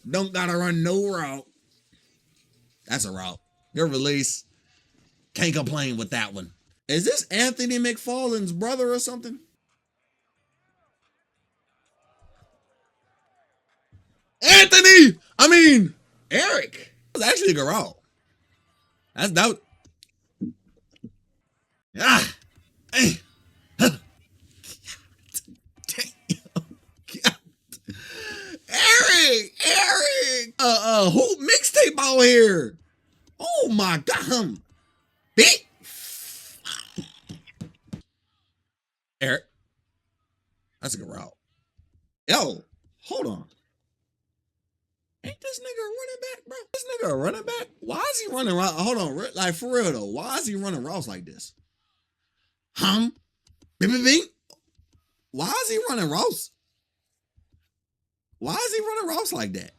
Don't gotta run no route. That's a route. Good release. Can't complain with that one. Is this Anthony McFarland's brother or something? Anthony! I mean, Eric. That's actually a good route. That's that. Ah! Hey. Huh. Eric! Who mixtape out here? Oh my god. Big Eric. That's a good route. Yo, hold on. Ain't this nigga a running back, bro? This nigga a running back? Why is he running route? Hold on, like for real though. Why is he running routes like this? Bing, bing, bing. Why is he running routes? Why is he running routes like that?